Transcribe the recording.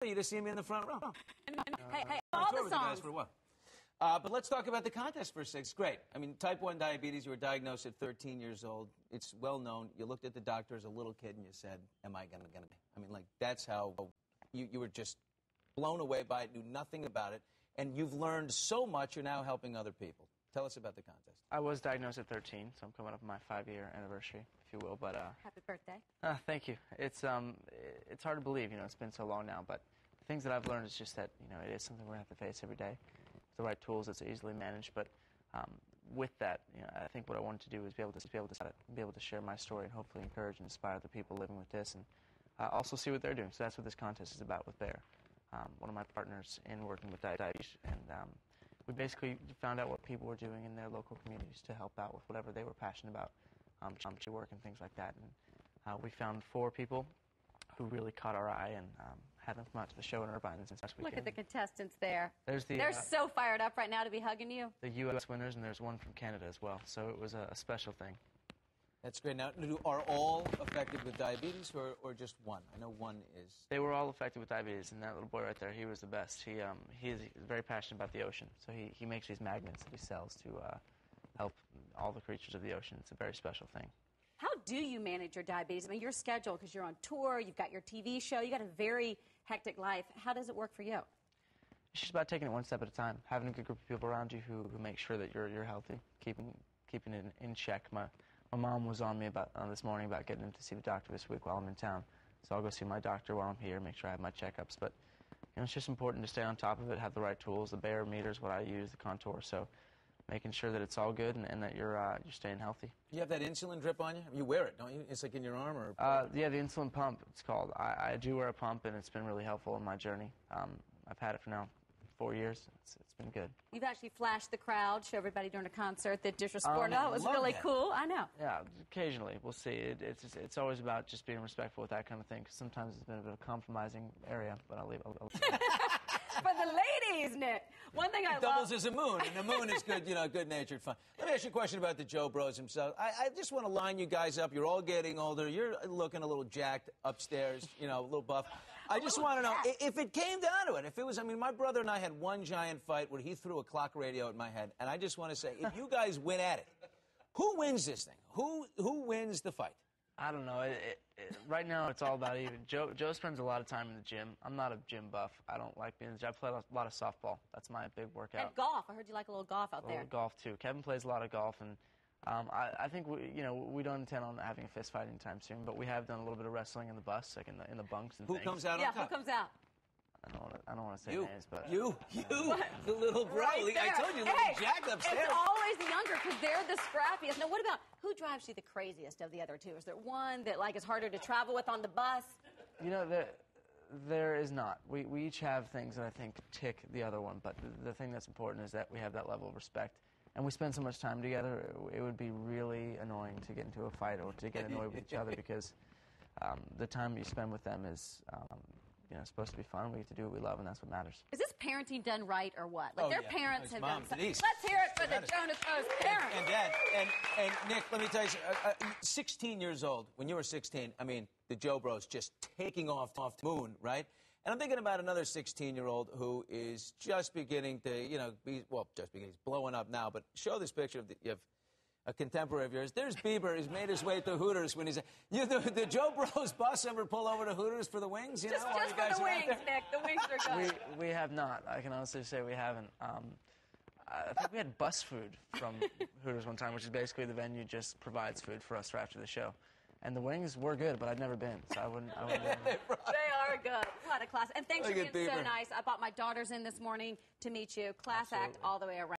You just see me in the front row. Hey, all the songs. For a while. But let's talk about the contest for a sec. It's great. I mean, type 1 diabetes, you were diagnosed at 13 years old. It's well known. You looked at the doctor as a little kid and you said, am I going to be? I mean, like, that's how you were just blown away by it, knew nothing about it, and you've learned so much, you're now helping other people. Tell us about the contest. I was diagnosed at 13, so I'm coming up on my 5-year anniversary, if you will. But happy birthday. Thank you. It's hard to believe, it's been so long now, but the things that I've learned is just that, it is something we're going to have to face every day. With the right tools, it's easily managed, but with that, I think what I wanted to do is be able to share my story and hopefully encourage and inspire other people living with this, and also see what they're doing. So that's what this contest is about with Bear, one of my partners in working with diabetes, and we basically found out what people were doing in their local communities to help out with whatever they were passionate about, charity work and things like that. And we found 4 people who really caught our eye and had them come out to the show in Irvine this past weekend. Look at the contestants there. They're so fired up right now to be hugging you. The U.S. winners, and there's one from Canada as well. So it was a special thing. That's great. Now, are all affected with diabetes or just one? I know one is. They were all affected with diabetes, and that little boy right there, he was the best. He is very passionate about the ocean, so he makes these magnets that he sells to help all the creatures of the ocean. It's a very special thing. How do you manage your diabetes? I mean, your schedule, because you're on tour, you've got your TV show, you've got a very hectic life. How does it work for you? It's just about taking it one step at a time, having a good group of people around you who make sure that you're healthy, keeping it in check. My mom was on me about this morning about getting in to see the doctor this week while I'm in town. So I'll go see my doctor while I'm here, make sure I have my checkups. But it's just important to stay on top of it, have the right tools. The Bear meter is what I use, the Contour. So making sure that it's all good and that you're staying healthy. You have that insulin drip on you? You wear it, don't you? It's like in your arm or? Yeah, the insulin pump, it's called. I do wear a pump, and it's been really helpful in my journey. I've had it for now 4 years. It's been good. You've actually flashed the crowd, show everybody during a concert that Dish was Sport. Oh, it was really cool. I know. Yeah, occasionally. We'll see. It's always about just being respectful with that kind of thing, because sometimes it's been a bit of a compromising area, but I'll leave it. For the ladies, Nick. One thing I love. Doubles as a moon, and the moon is good, good-natured fun. Let me ask you a question about the Joe Bros themselves. I just want to line you guys up. You're all getting older. You're looking a little jacked upstairs, a little buff. I just want to know, if it came down to it, if it was, my brother and I had one giant fight where he threw a clock radio at my head, and I just want to say, if you guys win at it, who wins this thing? Who wins the fight? I don't know. Right now, it's all about even. Joe spends a lot of time in the gym. I'm not a gym buff. I don't like being in the gym. I play a lot of softball. That's my big workout. And golf. I heard you like a little golf out there. Golf, too. Kevin plays a lot of golf, and I think we don't intend on having a fist fight anytime soon, but we have done a little bit of wrestling in the bus, like in the bunks and things. Who comes out on top? Yeah, who comes out? I don't want to say names, but... You, the little bro. Right there. I told you, little Jack upstairs. It's always the younger, because they're the scrappiest. Now, what about, who drives you the craziest of the other two? Is there one that, is harder to travel with on the bus? There is not. We each have things that I think tick the other one, but the thing that's important is that we have that level of respect. And we spend so much time together, it would be really annoying to get into a fight or to get annoyed with each other, because the time you spend with them is... it's supposed to be fun. We get to do what we love, and that's what matters. Is this parenting done right or what? Their parents have done something. Denise. Let's hear it for the Jonas Brothers parents. And Dad, and Nick, let me tell you, 16 years old, when you were 16, the Joe Bros just taking off the moon, right? And I'm thinking about another 16-year-old who is just beginning to, he's blowing up now, but show this picture of a contemporary of yours. There's Bieber. He's made his way to Hooters when he's... the Joe Bros bus ever pull over to Hooters for the wings? Just for the wings, Nick. The wings are good. We have not. I can honestly say we haven't. I think we had bus food from Hooters one time, which is basically the venue just provides food for us for after the show. And the wings were good, but I'd never been, so I wouldn't They are good. What a class. And thanks for being Bieber. so nice. I bought my daughters in this morning to meet you. Class act all the way around.